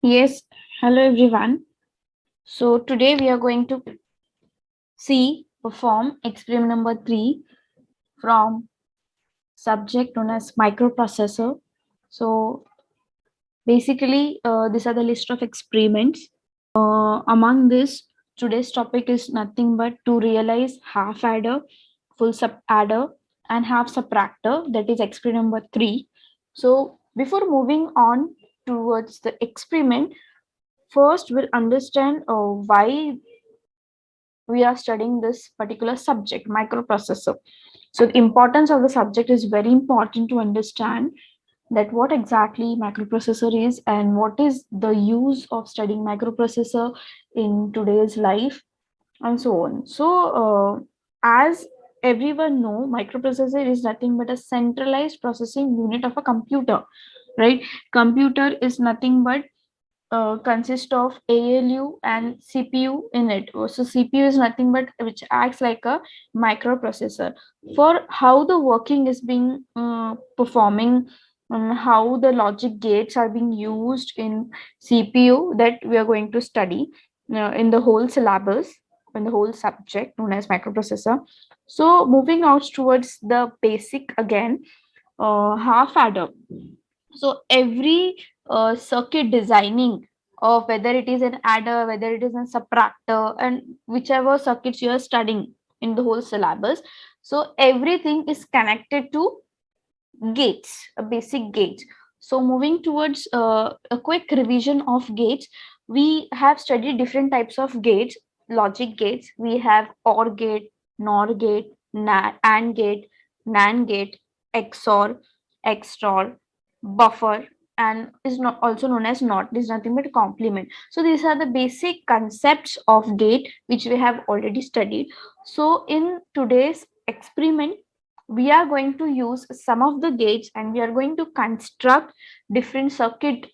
Yes, hello everyone. So today we are going to see perform experiment number 3 from subject known as microprocessor. So basically, these are the list of experiments. Among this, today's topic is nothing but to realize half adder, full sub adder, and half subtractor. That is experiment number 3. So before moving on towards the experiment, first we'll understand why we are studying this particular subject, microprocessor. So the importance of the subject is very important to understand that what exactly microprocessor is and what is the use of studying microprocessor in today's life and so on. So as everyone know, microprocessor is nothing but a centralized processing unit of a computer, right? Computer is nothing but consist of ALU and CPU in it. So CPU is nothing but which acts like a microprocessor for how the working is being performing, how the logic gates are being used in CPU that we are going to study in the whole syllabus, in the whole subject known as microprocessor. So moving out towards the basic again, half adder. So every circuit designing of whether it is an adder, whether it is a subtractor, and whichever circuits you are studying in the whole syllabus, so everything is connected to gates, a basic gate. So moving towards a quick revision of gates, we have studied different types of gates, logic gates. We have OR gate, NOR gate, AND gate, NAND gate, XOR, XOR, buffer, and is not also known as NOT. This is nothing but complement. So these are the basic concepts of gate which we have already studied. So in today's experiment, we are going to use some of the gates and we are going to construct different circuit,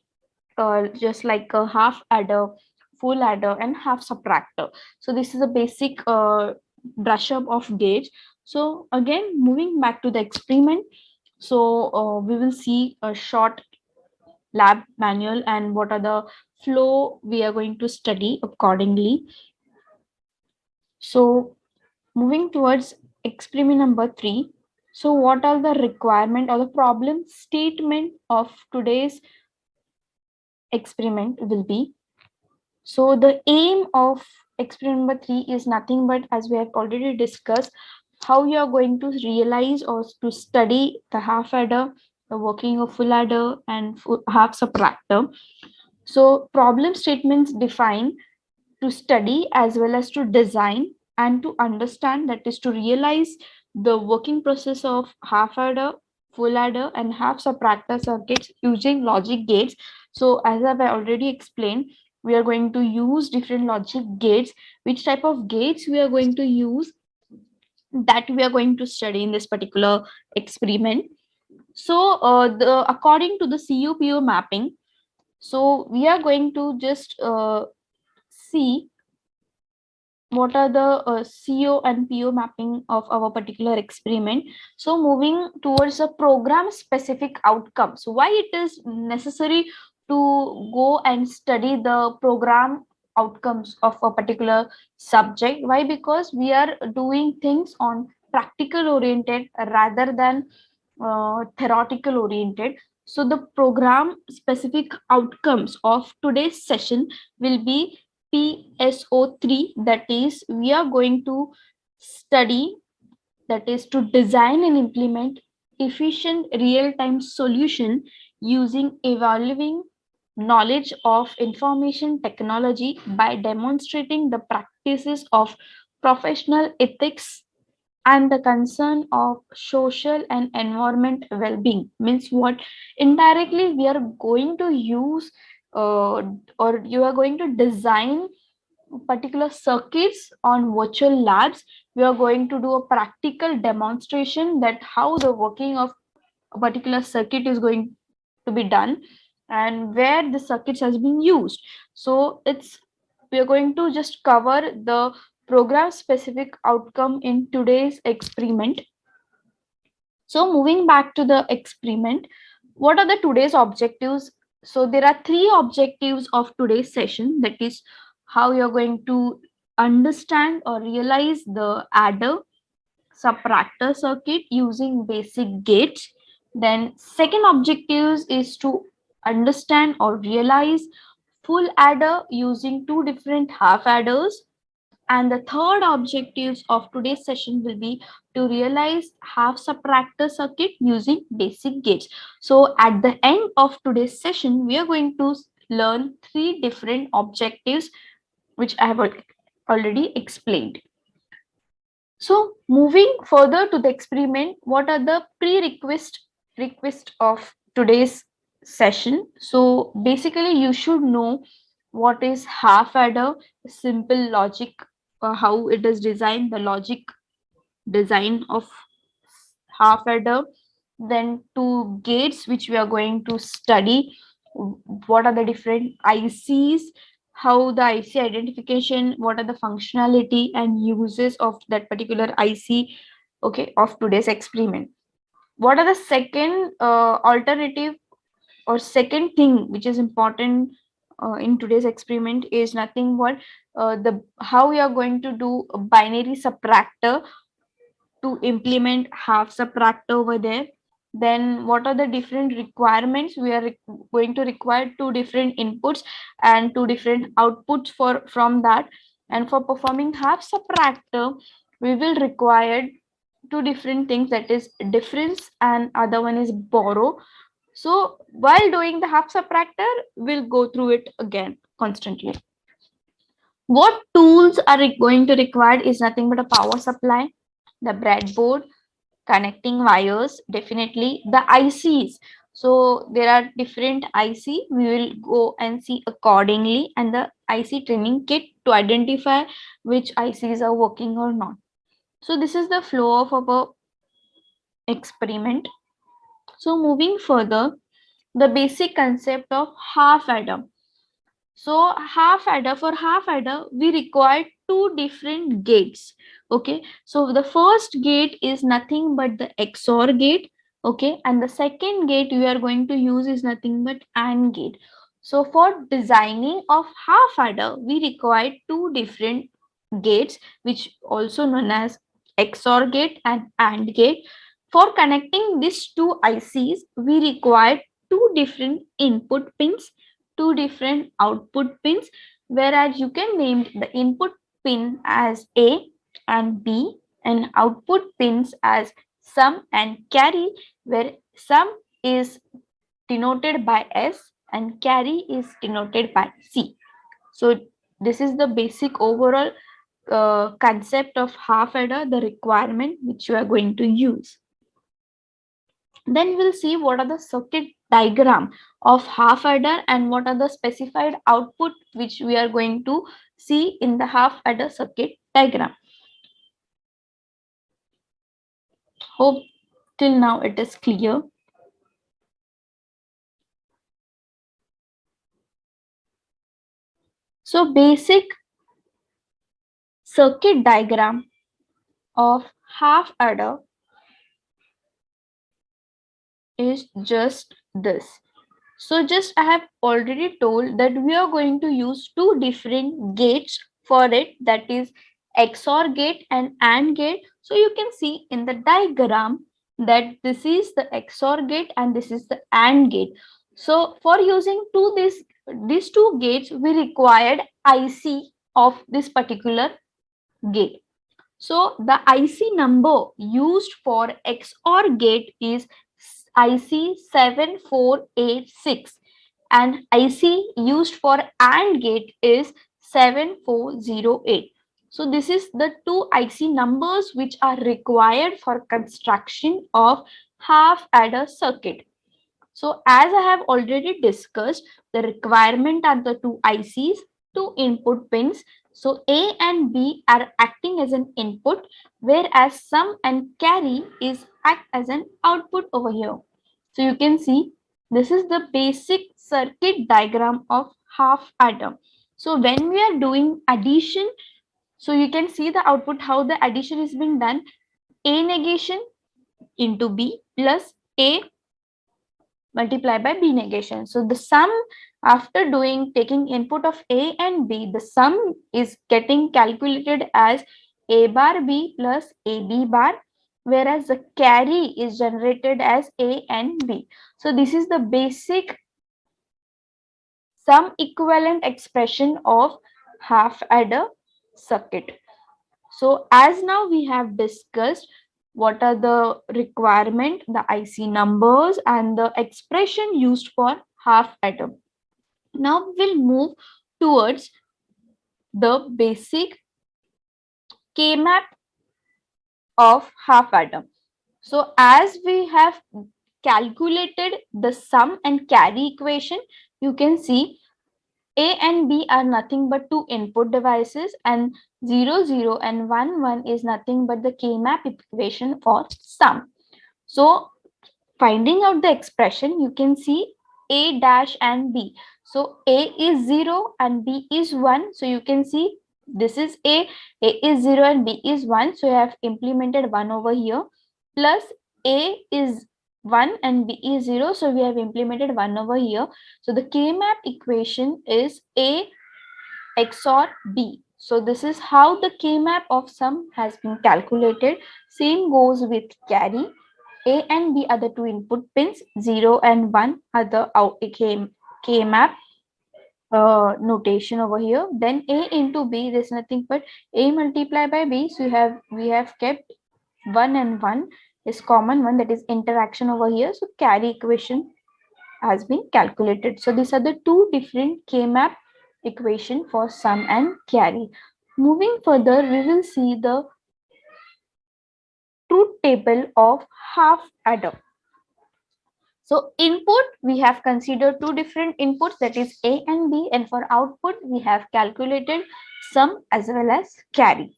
just like a half adder, full adder, and half subtractor. So this is a basic brush up of gates. So again, moving back to the experiment, so we will see a short lab manual and what are the flow we are going to study accordingly. So moving towards experiment number 3. So what are the requirement or the problem statement of today's experiment will be? So the aim of experiment number 3 is nothing but, as we have already discussed, how you are going to realize or to study the half adder, the working of full adder, and half subtractor. So problem statements define to study as well as to design and to understand, that is to realize the working process of half adder, full adder, and half subtractor circuits using logic gates. So as I've already explained, we are going to use different logic gates. Which type of gates we are going to use, that we are going to study in this particular experiment. So the according to the CUPO mapping, so we are going to just see what are the CO and PO mapping of our particular experiment. So moving towards a program specific outcomes, why it is necessary to go and study the program outcomes of a particular subject? Why? Because we are doing things on practical oriented rather than theoretical oriented. So the program specific outcomes of today's session will be PSO3, that is, we are going to study, that is, to design and implement efficient real time solution using evolving knowledge of information technology by demonstrating the practices of professional ethics and the concern of social and environment well-being. Means what? Indirectly we are going to use, or you are going to design particular circuits on virtual labs. We are going to do a practical demonstration that how the working of a particular circuit is going to be done and where the circuits has been used. So it's, we are going to just cover the program specific outcome in today's experiment. So moving back to the experiment, what are the today's objectives So there are three objectives of today's session. That is how you're going to understand or realize the adder subtractor circuit using basic gates. Then second objective is to understand or realize full adder using two different half adders. And the third objectives of today's session will be to realize half subtractor circuit using basic gates. So at the end of today's session, we are going to learn three different objectives, which I have already explained. So moving further to the experiment, what are the request of today's session? So basically you should know what is half adder, simple logic, how it is designed, the logic design of half adder, then two gates which we are going to study, what are the different ICs, how the IC identification, what are the functionality and uses of that particular IC, okay, of today's experiment. What are the second alternative or second thing which is important in today's experiment is nothing but the how we are going to do a binary subtractor to implement half subtractor over there. Then what are the different requirements? We are going to require two different inputs and two different outputs for from that. And for performing half subtractor, we will require two different things, that is difference and other one is borrow. So while doing the half subtractor, we'll go through it again constantly. What tools are going to require is nothing but a power supply, the breadboard, connecting wires, definitely the ICs. So there are different IC, we will go and see accordingly, and the IC training kit to identify which ICs are working or not. So this is the flow of our experiment. So moving further, the basic concept of half adder. So for half adder, we require two different gates. Okay. So the first gate is nothing but the XOR gate. Okay. And the second gate we are going to use is nothing but AND gate. So for designing of half adder, we require two different gates, which also known as XOR gate and AND gate. For connecting these two ICs, we require two different input pins, two different output pins, whereas you can name the input pin as A and B and output pins as sum and carry, where sum is denoted by S and carry is denoted by C. So this is the basic overall concept of half adder, the requirement which you are going to use. Then we'll see what are the circuit diagram of half adder and what are the specified output which we are going to see in the half adder circuit diagram. Hope till now it is clear. So basic circuit diagram of half adder is just this. So just I have already told that we are going to use two different gates for it, that is XOR gate and AND gate. So you can see in the diagram that this is the XOR gate and this is the AND gate. So for using these two gates, we required IC of this particular gate. So the IC number used for XOR gate is IC 7486 and IC used for AND gate is 7408. So this is the two IC numbers which are required for construction of half adder circuit. So as I have already discussed, the requirement are the two ICs, two input pins. So A and B are acting as an input, whereas sum and carry is act as an output over here. So you can see this is the basic circuit diagram of half adder. So when we are doing addition, so you can see the output, how the addition is being done. A negation into B plus A multiply by B negation. So the sum, after taking input of A and B, the sum is getting calculated as A bar B plus AB bar, whereas the carry is generated as A and B. So this is the basic sum equivalent expression of half adder circuit. So as now we have discussed what are the requirement, the IC numbers and the expression used for half adder. Now we'll move towards the basic K-map of half adder. So as we have calculated the sum and carry equation, you can see A and B are nothing but two input devices, and 0, 0 and 1, 1 is nothing but the K-map equation for sum. So finding out the expression, you can see A dash and B. So A is 0 and B is 1. So you can see this is A is 0 and B is 1. So you have implemented 1 over here. Plus A is 1 and B is 0. So we have implemented 1 over here. So the K-map equation is A XOR B. So this is how the K-map of sum has been calculated. Same goes with carry. A and B are the two input pins, 0 and 1 are the K-map notation over here. Then A into B, there's nothing but A multiplied by B. So we have kept 1 and 1 is common one, that is interaction over here. So carry equation has been calculated. So these are the two different K-map equation for sum and carry. Moving further, we will see the truth table of half adder. So input, we have considered two different inputs, that is A and B, and for output we have calculated sum as well as carry.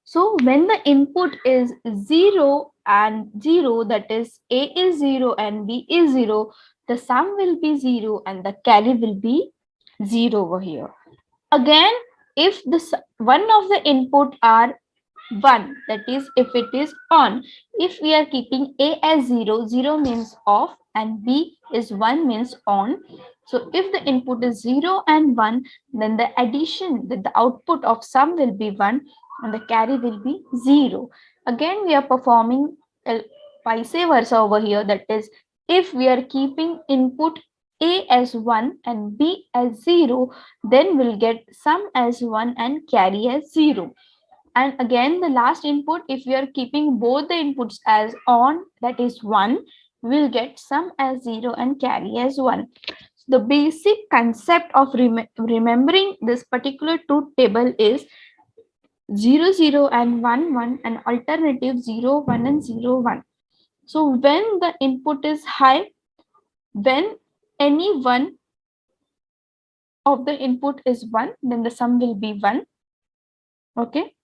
So when the input is 0 and 0, that is A is 0 and B is 0, the sum will be 0 and the carry will be 0 over here. Again, if one of the input are 1, that is if it is on, if we are keeping A as 0, 0 means off and B is 1 means on. So if the input is 0 and 1, then the addition, the output of sum will be 1 and the carry will be 0. Again, we are performing vice versa over here, that is if we are keeping input A as 1 and B as 0, then we'll get sum as 1 and carry as 0. And again, the last input, if we are keeping both the inputs as on, that is 1, we'll get sum as 0 and carry as 1. The basic concept of remembering this particular truth table is 0, 0 and 1, 1 and alternative 0, 1 and 0, 1. So when the input is high, when any one of the input is 1, then the sum will be 1. Okay.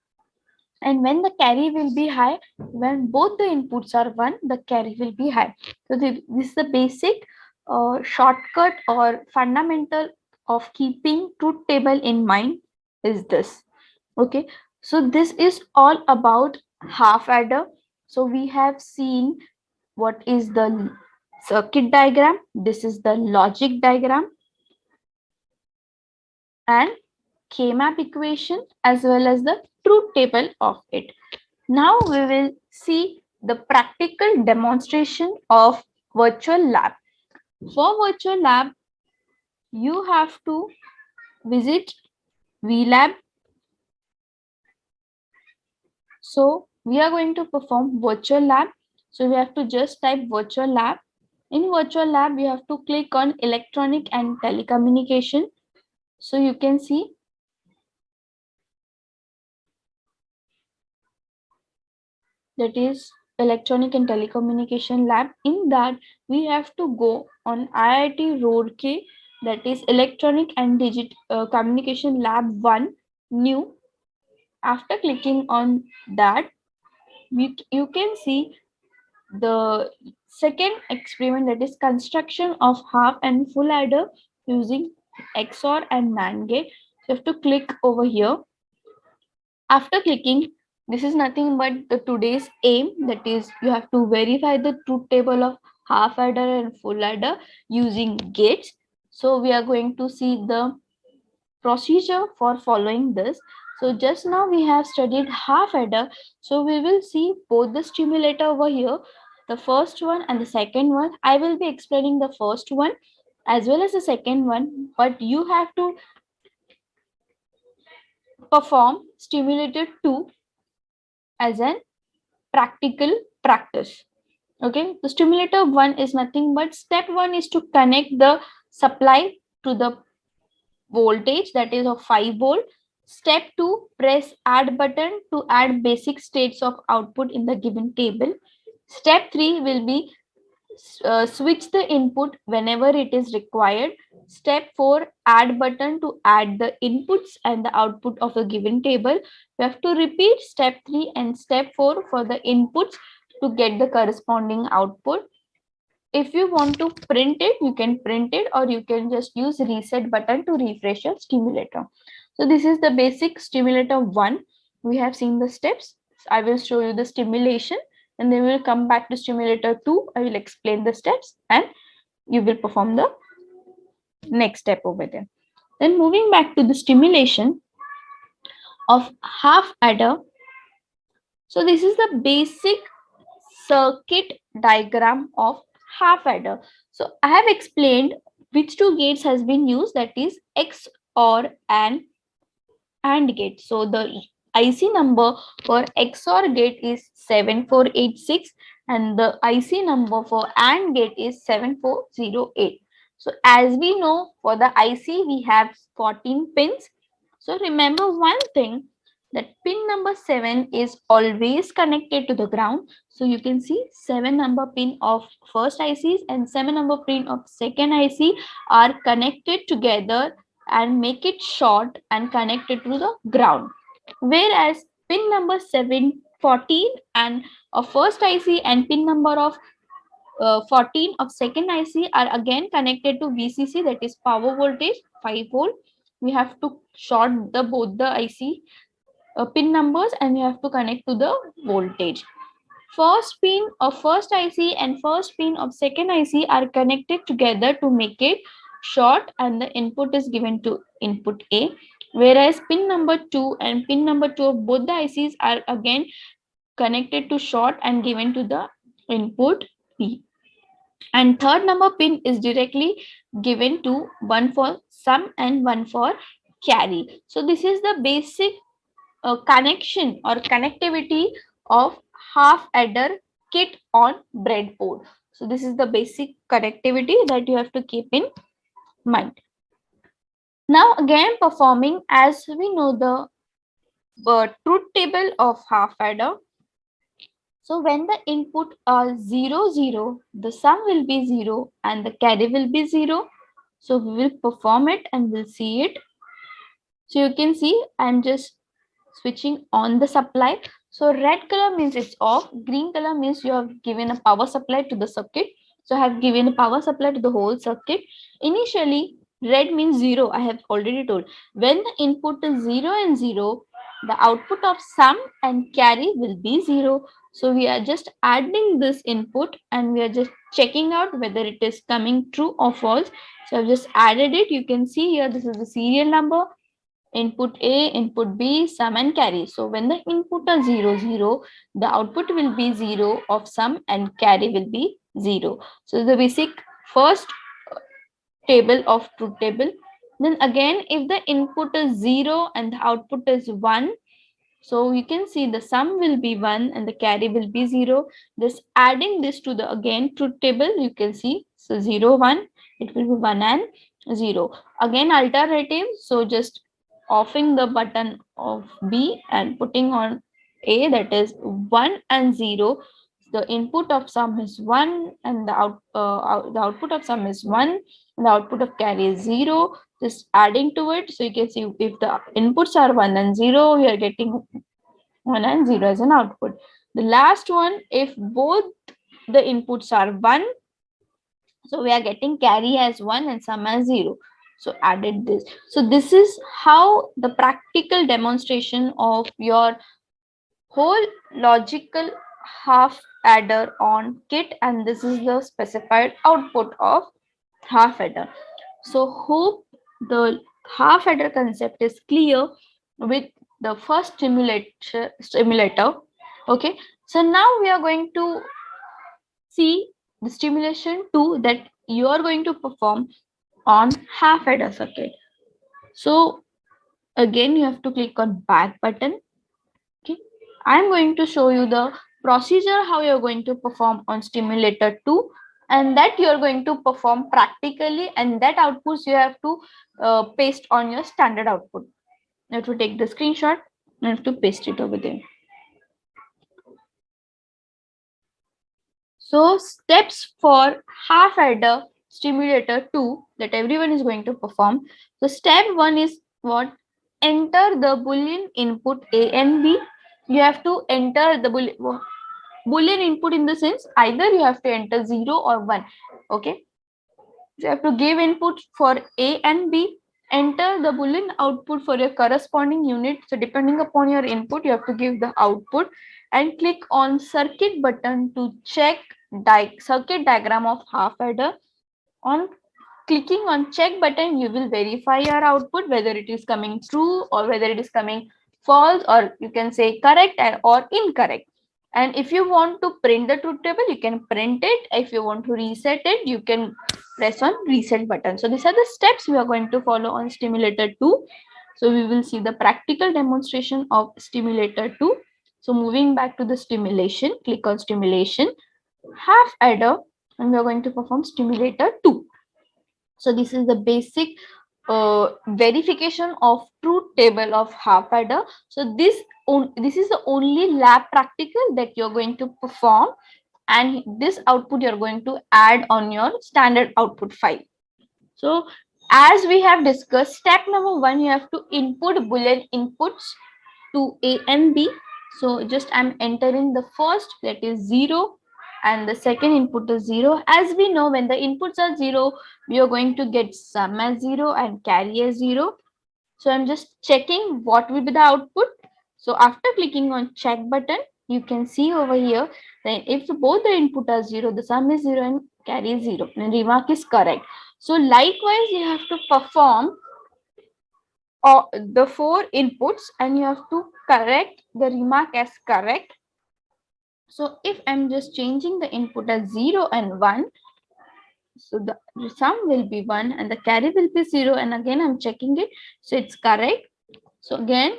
And when the carry will be high, when both the inputs are 1, the carry will be high. So this is the basic shortcut or fundamental of keeping truth table in mind is this. Okay, so this is all about half adder. So we have seen what is the circuit diagram, this is the logic diagram, and K-map equation as well as the truth table of it. Now we will see the practical demonstration of virtual lab. For virtual lab, you have to visit VLab. So we are going to perform virtual lab. So we have to just type virtual lab. In virtual lab, you have to click on electronic and telecommunication. So you can see that is electronic and telecommunication lab. In that we have to go on IIT Roorkee, that is electronic and communication lab 1 new. After clicking on that, you can see the second experiment, that is construction of half and full adder using XOR and NAND gate. So you have to click over here. After clicking, this is nothing but the today's aim, that is you have to verify the truth table of half adder and full adder using gates. So we are going to see the procedure for following this. So just now we have studied half adder. So we will see both the stimulator over here, the first one and the second one. I will be explaining the first one as well as the second one, but you have to perform stimulator 2 as an practical practice. Okay, the stimulator 1 is nothing but step 1 is to connect the supply to the voltage, that is of 5 volt. Step 2, press add button to add basic states of output in the given table. Step 3 will be switch the input whenever it is required. Step 4, add button to add the inputs and the output of a given table. You have to repeat step 3 and step 4 for the inputs to get the corresponding output. If you want to print it, you can print it, or you can just use reset button to refresh your stimulator. So this is the basic stimulator 1. We have seen the steps. I will show you the stimulation and then we'll come back to stimulator 2. I will explain the steps and you will perform the next step over there. Then moving back to the stimulation of half adder. So this is the basic circuit diagram of half adder. So I have explained which two gates has been used, that is XOR and AND gate. So the IC number for XOR gate is 7486 and the IC number for AND gate is 7408. So as we know, for the IC we have 14 pins. So remember one thing, that pin number 7 is always connected to the ground. So you can see 7 number pin of first ICs and 7 number pin of second IC are connected together and make it short and connected to the ground. Whereas pin number 14 and of first IC and pin number of 14 of second IC are again connected to VCC, that is power voltage 5 volt. We have to short the both the IC pin numbers and we have to connect to the voltage. First pin of first IC and first pin of second IC are connected together to make it short and the input is given to input A, whereas pin number 2 and pin number 2 of both the ICs are again connected to short and given to the input B. And third number pin is directly given to one for sum and one for carry. So this is the basic connection or connectivity of half adder kit on breadboard. So this is the basic connectivity that you have to keep in mind. Now again performing, as we know, the truth table of half adder. So when the input are 0 0, the sum will be 0 and the carry will be 0. So we will perform it and we'll see it. So you can see I'm just switching on the supply. So red color means it's off, green color means you have given a power supply to the circuit. So I have given a power supply to the whole circuit. Initially red means 0, I have already told. When the input is 0 and 0, the output of sum and carry will be 0. So we are just adding this input and we are just checking out whether it is coming true or false. So I've just added it. You can see here this is the serial number, input A, input B, sum and carry. So when the input are 0 0, the output will be 0 of sum and carry will be 0. So the basic first table of truth table. Then again, if the input is 0 and the output is 1, so you can see the sum will be 1 and the carry will be 0. Just adding this to the again truth table, you can see, so 0 1, it will be 1 and 0. Again alternative, so just offing the button of B and putting on A, that is 1 and 0. The input of sum is 1 and the output of sum is 1 and the output of carry is 0. Just adding to it, so you can see if the inputs are 1 and 0, we are getting 1 and 0 as an output. The last one, if both the inputs are 1, so we are getting carry as 1 and sum as 0. So added this. So this is how the practical demonstration of your whole logical half adder on kit, and this is the specified output of half adder. So hope the half adder concept is clear with the first stimulator. Okay, so now we are going to see the stimulation 2 that you are going to perform on half adder circuit. So again you have to click on back button. Okay, I'm going to show you the procedure how you're going to perform on stimulator 2, and that you're going to perform practically, and that outputs you have to paste on your standard output. You have to take the screenshot and you have to paste it over there. So steps for half adder stimulator 2 that everyone is going to perform. So step 1 is what? Enter the boolean input A and B. You have to enter the boolean input in the sense either you have to enter 0 or 1. Okay, so you have to give input for A and B, enter the boolean output for your corresponding unit. So depending upon your input you have to give the output, and click on circuit button to check circuit diagram of half adder. On clicking on check button you will verify your output whether it is coming true or whether it is coming false, or you can say correct or incorrect. And if you want to print the truth table you can print it. If you want to reset it you can press on reset button. So these are the steps we are going to follow on stimulator 2. So we will see the practical demonstration of stimulator 2. So moving back to the stimulation, click on stimulation half adder, and we are going to perform stimulator 2. So this is the basic verification of truth table of half adder. So this is the only lab practical that you're going to perform, and this output you're going to add on your standard output file. So as we have discussed, step number 1, you have to input boolean inputs to A and B. So just I'm entering the first, that is 0, and the second input is 0. As we know, when the inputs are 0, we are going to get sum as 0 and carry as 0. So I'm just checking what will be the output. So after clicking on check button, you can see over here that if both the input are 0, the sum is 0 and carry is 0, and remark is correct. So likewise, you have to perform the 4 inputs and you have to correct the remark as correct. So if I'm just changing the input as 0 and 1, so the sum will be 1 and the carry will be 0, and again I'm checking it, so it's correct. So again,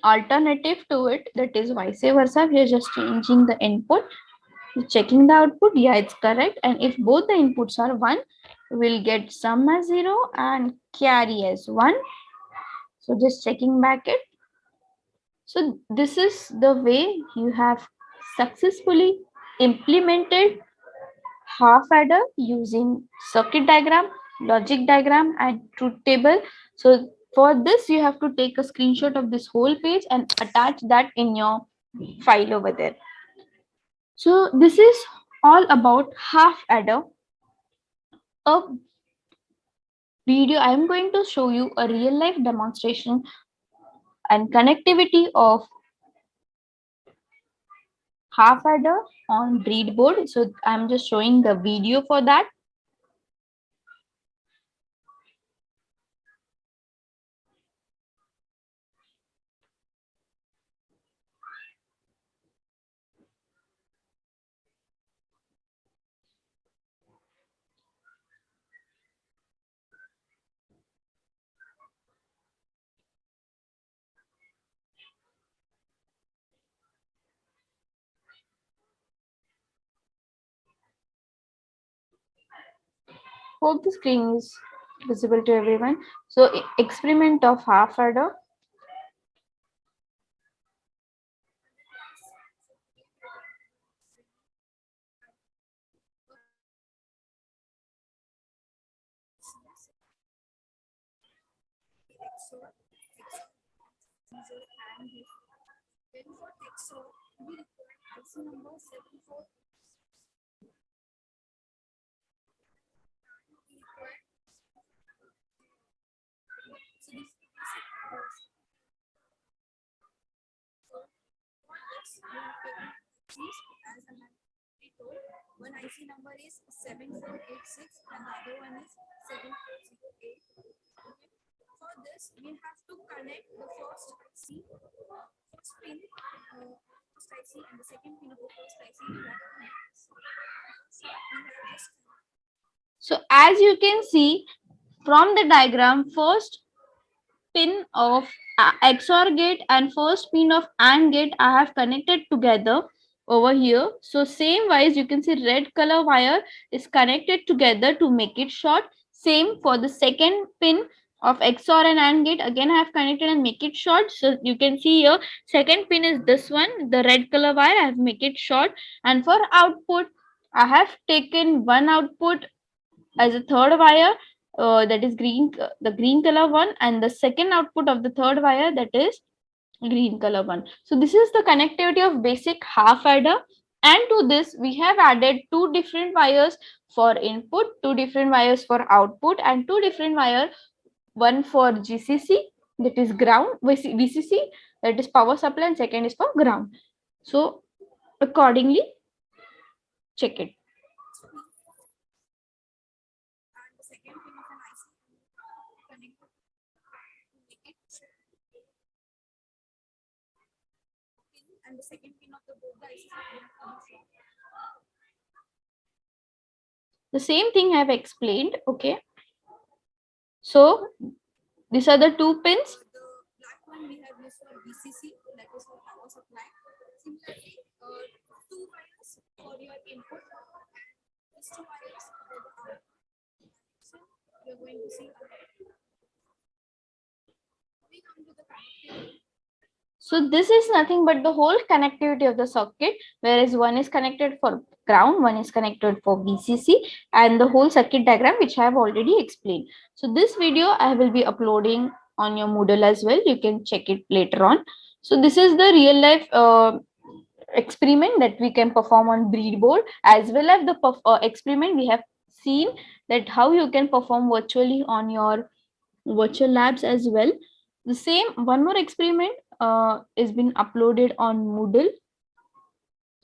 alternative to it, that is vice versa, we are just changing the input, checking the output, yeah, it's correct. And if both the inputs are 1, we'll get sum as 0 and carry as 1. So just checking back it. So this is the way you have successfully implemented half adder using circuit diagram, logic diagram, and truth table. So for this you have to take a screenshot of this whole page and attach that in your file over there. So this is all about half adder. A video, I am going to show you a real life demonstration and connectivity of half adder on breadboard. So I'm just showing the video for that. Hope the screen is visible to everyone. So experiment of half adder. one IC number is 7486 and the other one is 7408. Okay. For this, we have to connect the first IC, first pin, first IC and the second pin of the first IC. So as you can see from the diagram, first pin of XOR gate and first pin of AND gate I have connected together over here. So same wise you can see red color wire is connected together to make it short. Same for the second pin of XOR and AND gate, again I have connected and make it short. So you can see here second pin is this one, the red color wire I have make it short. And for output I have taken one output as a third wire, that is green, the green color one, and the second output of the third wire, that is green color one. So this is the connectivity of basic half adder, and to this we have added two different wires for input, two different wires for output, and two different wire, one for GCC, that is ground, VCC, that is power supply, and second is for ground. So accordingly check it. And the second pin of the both the ICs. The same thing I have explained. Okay, so these are the two pins. The black one we have used for VCC, that is for power supply. Similarly, two wires for your input, these two wires for the output. So we are going to see. We come to the connectivity. So this is nothing but the whole connectivity of the circuit, whereas one is connected for ground, one is connected for VCC, and the whole circuit diagram which I have already explained. So this video I will be uploading on your Moodle as well. You can check it later on. So this is the real life experiment that we can perform on breadboard, as well as the experiment we have seen that how you can perform virtually on your virtual labs as well. The same one more experiment is been uploaded on Moodle.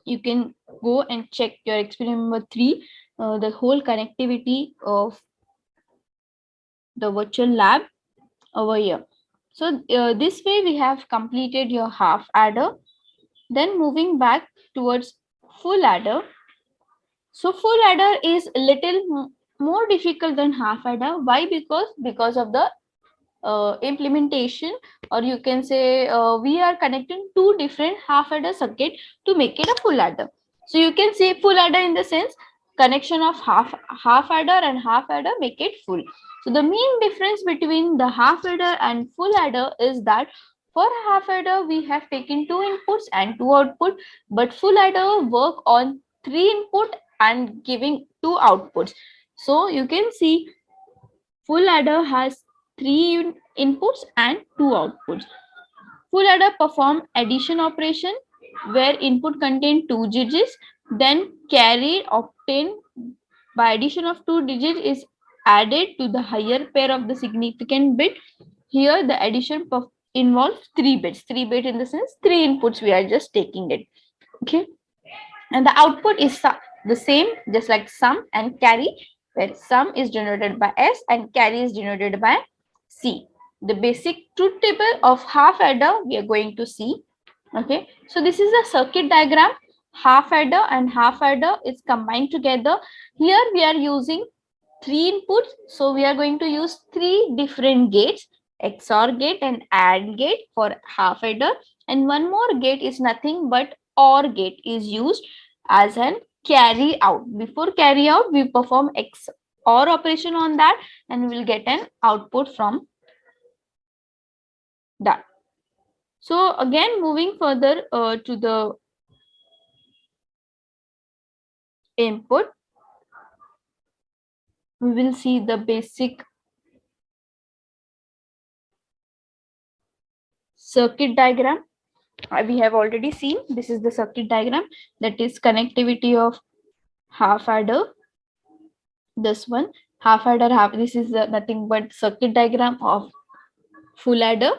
You can go and check your experiment number 3, the whole connectivity of the virtual lab over here. So this way we have completed your half adder. Then moving back towards full adder. So full adder is a little more difficult than half adder. Why? Because of the implementation, or you can say we are connecting two different half adder circuit to make it a full adder. So you can say full adder in the sense connection of half adder and half adder make it full. So the main difference between the half adder and full adder is that for half adder we have taken two inputs and two output, but full adder work on three input and giving two outputs. So you can see full adder has three inputs and two outputs. Full adder perform addition operation where input contain two digits, then carry obtained by addition of two digits is added to the higher pair of the significant bit. Here the addition involves 3 bits. 3 bit in the sense 3 inputs we are just taking it. Okay. And the output is the same, just like sum and carry, where sum is denoted by S and carry is denoted by C. The basic truth table of half adder we are going to see. Okay, so this is a circuit diagram. Half adder and half adder is combined together. Here we are using 3 inputs, so we are going to use 3 different gates, XOR gate and AND gate for half adder, and one more gate is nothing but OR gate is used as an carry out. Before carry out we perform XOR operation on that and we will get an output from that. So again, moving further to the input, we will see the basic circuit diagram. We have already seen this is the circuit diagram, that is connectivity of half adder. This one half adder, half, this is nothing but circuit diagram of full adder.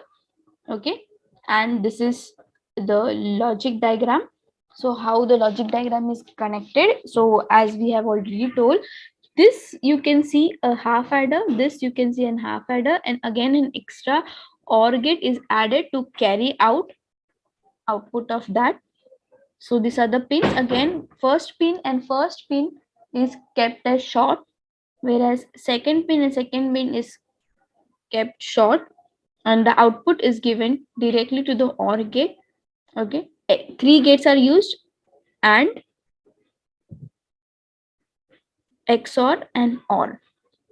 Okay, and this is the logic diagram. So how the logic diagram is connected? So as we have already told, this you can see a half adder, this you can see an half adder, and again an extra OR gate is added to carry out output of that. So these are the pins. Again, first pin and first pin is kept as short, whereas second pin and second pin is kept short, and the output is given directly to the OR gate. Okay, three gates are used, and XOR and OR.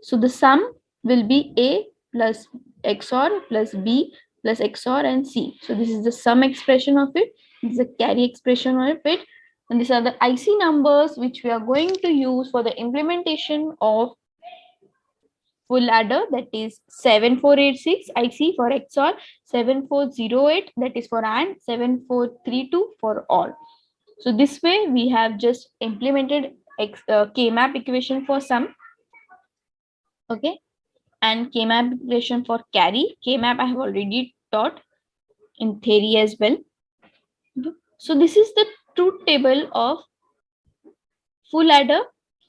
So the sum will be A plus XOR plus B plus XOR and C. So this is the sum expression of it. This is the carry expression of it. And these are the IC numbers which we are going to use for the implementation of full adder, that is 7486 IC for XOR, 7408 that is for AND, 7432 for OR. So this way we have just implemented K-map equation for sum. Okay, and K-map equation for carry. K-map I have already taught in theory as well. Okay. So this is the truth table of full adder.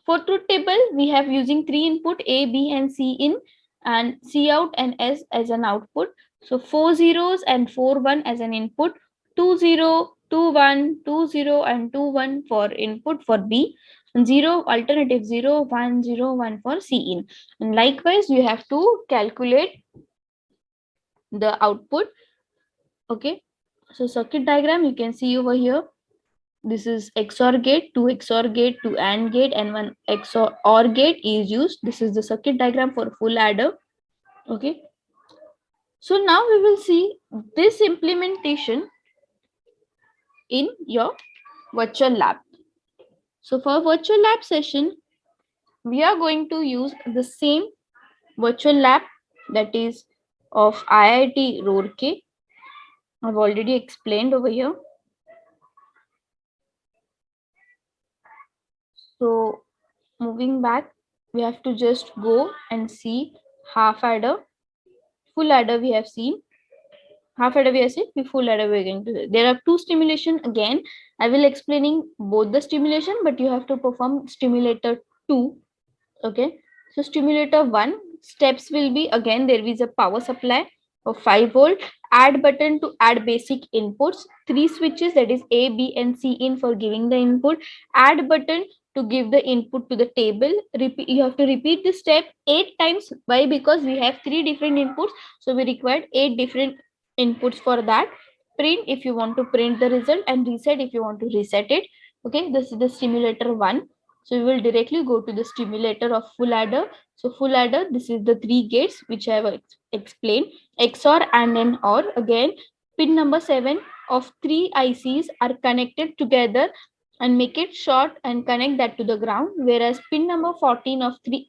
For truth table, we have using three input A, B, and C in, and C out and S as an output. So 4 zeros and 4 1 as an input, 2 0, 2 1, 2 0, and 2 1 for input for B, and 0 alternative 0 1 0 1 for C in. And likewise, you have to calculate the output. Okay, so circuit diagram you can see over here. This is XOR gate, two XOR gate, two AND gate, and one XOR OR gate is used. This is the circuit diagram for full adder. Okay, so now we will see this implementation in your virtual lab. So for virtual lab session, we are going to use the same virtual lab, that is of IIT Roorkee. I've already explained over here. So moving back, we have to just go and see half adder. Full adder we have seen. Half adder we have seen. Full adder we are going to. There are two stimulation again. I will explaining both the stimulation, but you have to perform stimulator 2. Okay, so stimulator 1 steps will be, again there is a power supply of 5 volt, add button to add basic inputs, 3 switches, that is A, B, and C in for giving the input, add button to give the input to the table. Repeat, you have to repeat this step 8 times. Why? Because we have 3 different inputs, so we required 8 different inputs for that. Print if you want to print the result, and reset if you want to reset it. Okay, this is the stimulator 1. So we will directly go to the stimulator of full adder. So full adder, this is the 3 gates which I have explained. XOR and an OR. Again, pin number 7 of 3 ICs are connected together and make it short and connect that to the ground. Whereas pin number 14 of 3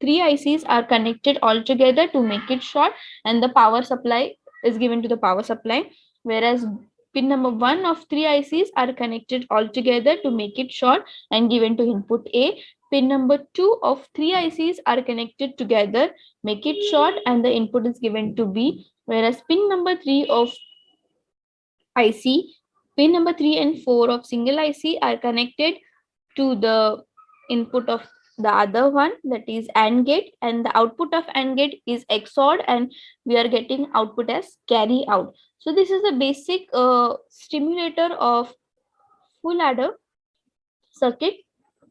ICs are connected all together to make it short, and the power supply is given to the power supply. Whereas pin number 1 of 3 ICs are connected all together to make it short and given to input A. Pin number 2 of 3 ICs are connected together, make it short, and the input is given to B. Whereas pin number 3 of IC, pin number 3 and 4 of single IC are connected to the input of the other one, that is AND gate, and the output of AND gate is XORed, and we are getting output as carry out. So this is the basic stimulator of full adder circuit.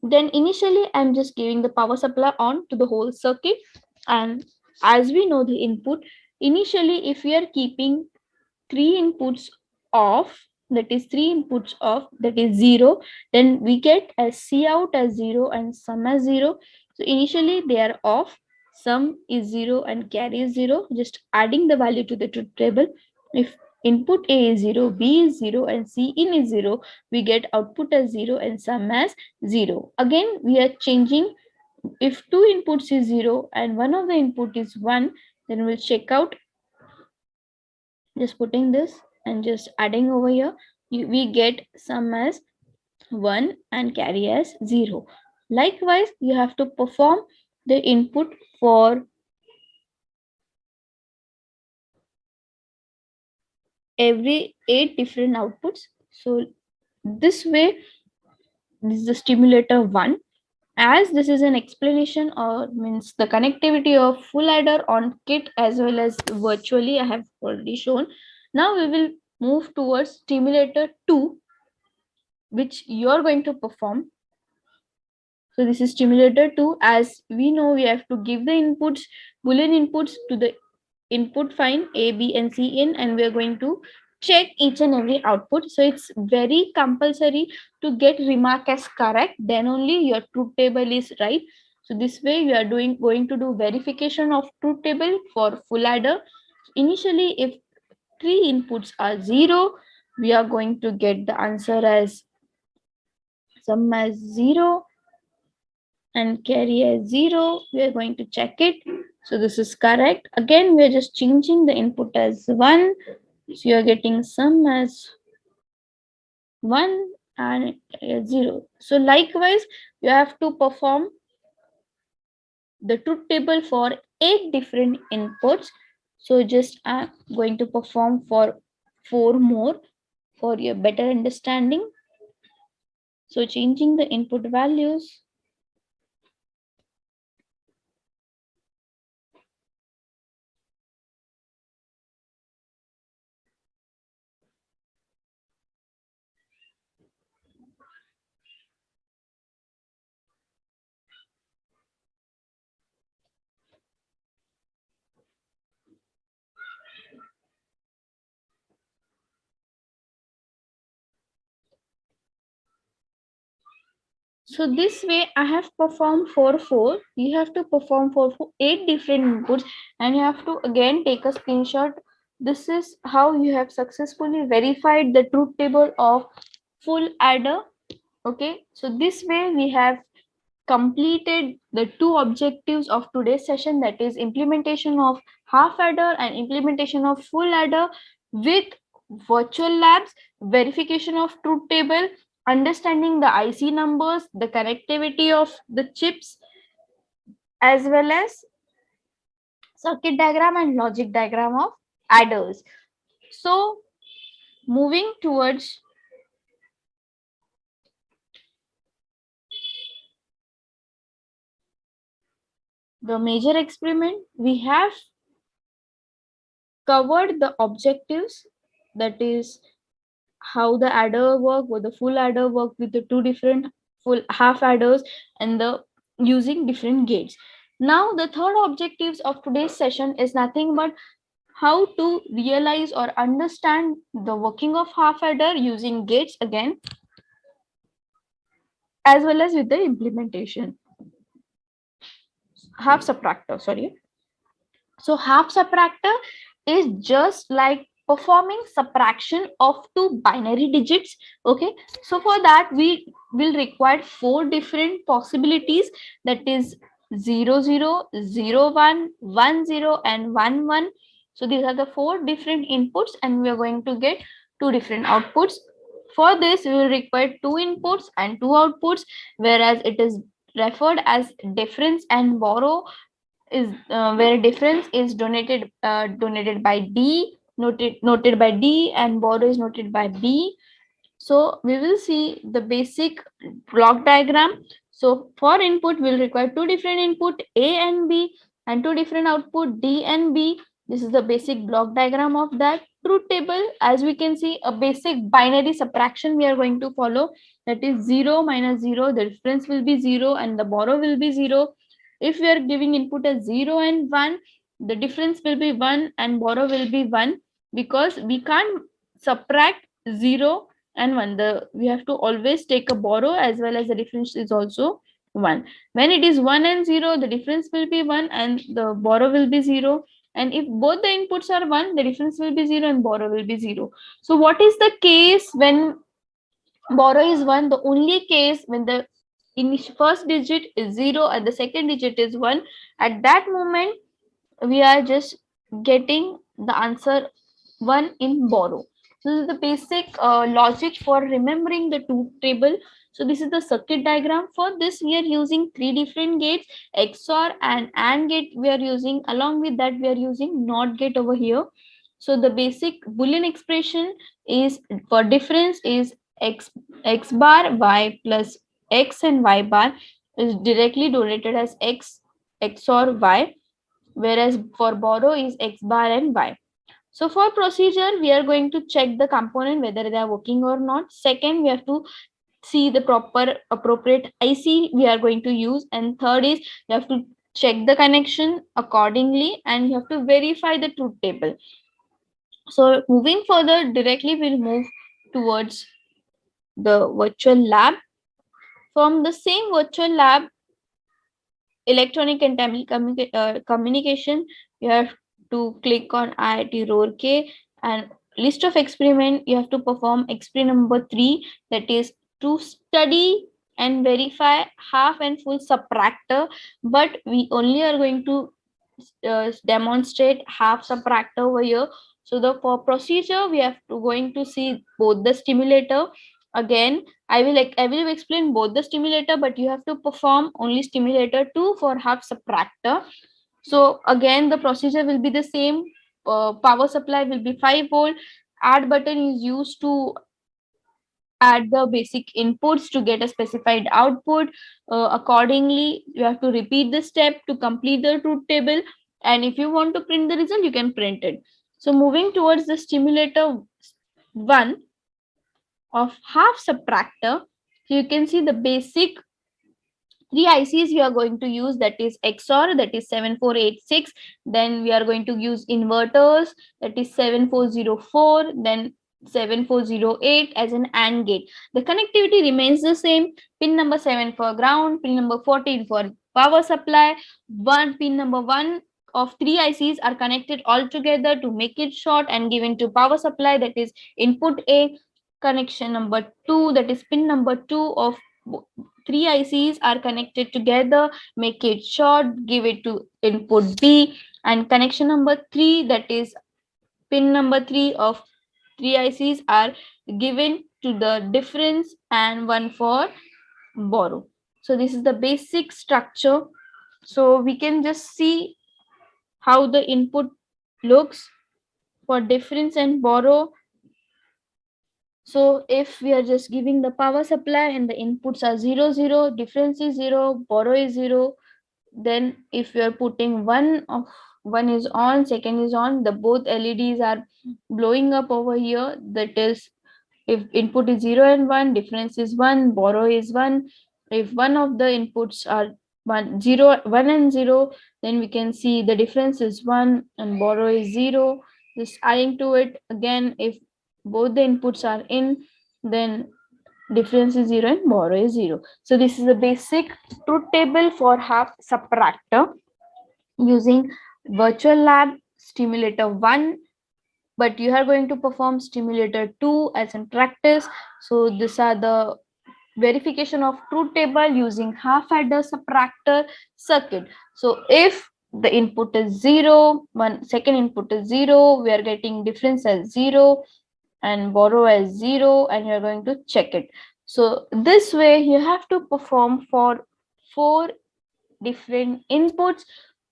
Then initially I'm just giving the power supply on to the whole circuit, and as we know the input, initially if we are keeping 3 inputs off, that is 3 inputs off, that is 0, then we get as C out as 0 and sum as 0. So initially they are off, sum is 0 and carry is 0, just adding the value to the truth table. If input A is 0, B is 0, and C in is 0, we get output as 0 and sum as 0. Again we are changing, if 2 inputs is 0 and one of the input is 1, then we'll check out, just putting this and just adding over here, we get sum as 1 and carry as 0. Likewise, you have to perform the input for every 8 different outputs. So this way, this is the stimulator 1. As this is an explanation or means the connectivity of full adder on kit as well as virtually, I have already shown. Now we will move towards stimulator 2, which you are going to perform. So this is stimulator 2. As we know, we have to give the inputs, boolean inputs to the input fine A, B, and C in, and we are going to check each and every output. So it's very compulsory to get remark as correct, then only your truth table is right. So this way we are going to do verification of truth table for full adder. Initially, if three inputs are 0, we are going to get the answer as sum as 0 and carry as 0. We are going to check it. So this is correct. Again, we are just changing the input as 1. So you are getting sum as 1 and 0. So likewise, you have to perform the truth table for 8 different inputs. So just I'm going to perform for 4 more for your better understanding. So changing the input values. So this way I have performed for 4. You have to perform for 8 different inputs, and you have to again take a screenshot. This is how you have successfully verified the truth table of full adder. Okay, so this way we have completed the two objectives of today's session, that is implementation of half adder and implementation of full adder with virtual labs, verification of truth table, understanding the IC numbers, the connectivity of the chips, as well as circuit diagram and logic diagram of adders. So moving towards the major experiment, we have covered the objectives, that is how the adder work or the full adder work with the two different full half adders and the using different gates. Now the third objectives of today's session is nothing but how to realize or understand the working of half adder using gates again, as well as with the implementation half subtractor, sorry. So half subtractor is just like performing subtraction of two binary digits. Okay, so for that we will require four different possibilities, that is 0 0 0 1 1 0 and 1 1. So these are the four different inputs and we are going to get two different outputs. For this we will require two inputs and two outputs, whereas it is referred as difference and borrow, is where difference is donated by D, noted by D, and borrow is noted by B. So we will see the basic block diagram. So for input we'll require two different input A and B and two different output D and B. This is the basic block diagram of that truth table. As we can see, a basic binary subtraction we are going to follow, that is 0 minus 0, the difference will be 0 and the borrow will be 0. If we are giving input as 0 and 1, the difference will be 1 and borrow will be 1, because we can't subtract 0 and 1. We have to always take a borrow, as well as the difference is also 1. When it is 1 and 0, the difference will be 1 and the borrow will be 0. And if both the inputs are 1, the difference will be 0 and borrow will be 0. So what is the case when borrow is 1? The only case when the first digit is 0 and the second digit is 1. At that moment we are just getting the answer 1 in borrow. So this is the basic logic for remembering the truth table. So this is the circuit diagram. For this we are using three different gates, XOR and AND gate we are using. Along with that we are using NOT gate over here. So the basic Boolean expression is for difference is x x bar y plus x and y bar is directly denoted as x or y, whereas for borrow is x bar and y. So for procedure, we are going to check the component whether they are working or not. Second, we have to see the proper appropriate IC we are going to use, and third is you have to check the connection accordingly, and you have to verify the truth table. So moving further, directly we'll move towards the virtual lab. From the same virtual lab, electronic and communication, you have to click on IIT Roorkee, and list of experiment you have to perform experiment number 3, that is to study and verify half and full subtractor, but we only are going to demonstrate half subtractor over here. So the for procedure we have to going to see both the stimulator. Again, I will explain both the stimulator, but you have to perform only stimulator 2 for half subtractor. So again, the procedure will be the same. Power supply will be 5 volt. Add button is used to add the basic inputs to get a specified output. Accordingly, you have to repeat the step to complete the truth table. And if you want to print the result, you can print it. So moving towards the stimulator 1 of half subtractor, so you can see the basic three ICs we are going to use, that is XOR, that is 7486. Then we are going to use inverters, that is 7404, then 7408 as an AND gate. The connectivity remains the same. Pin number 7 for ground, pin number 14 for power supply. Pin number 1 of three ICs are connected all together to make it short and given to power supply, that is input A. Connection number 2, that is pin number 2 of three ICs are connected together, make it short, give it to input B. And connection number 3, that is pin number 3 of three ICs are given to the difference and one for borrow. So this is the basic structure. So we can just see how the input looks for difference and borrow. So if we are just giving the power supply and the inputs are 0 0, difference is 0, borrow is 0, then if you are putting one is on, second is on, the both LEDs are blowing up over here. That is, if input is 0 and 1, difference is 1, borrow is 1. If one of the inputs are 1 and 0, then we can see the difference is 1 and borrow is 0. Just adding to it again, if both the inputs are in, then difference is 0 and borrow is 0. So this is a basic truth table for half subtractor using virtual lab stimulator 1, but you are going to perform stimulator 2 as in practice. So these are the verification of truth table using half adder subtractor circuit. So if the input is 0, one second input is 0, we are getting difference as 0 and borrow as 0, and you're going to check it. So this way you have to perform for 4 different inputs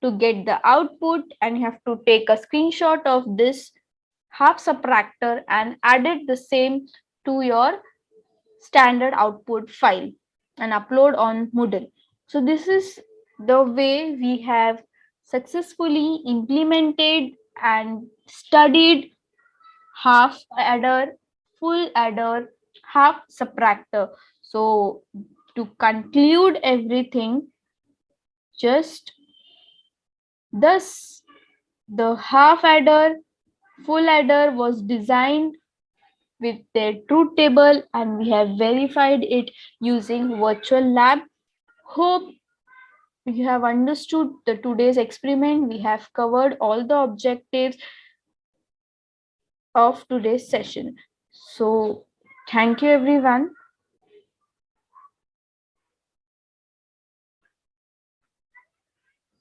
to get the output, and you have to take a screenshot of this half subtractor and add it the same to your standard output file and upload on Moodle. So this is the way we have successfully implemented and studied half adder, full adder, half subtractor. So to conclude everything, just thus the half adder, full adder was designed with their truth table, and we have verified it using virtual lab. Hope you have understood the today's experiment. We have covered all the objectives of today's session. So thank you everyone.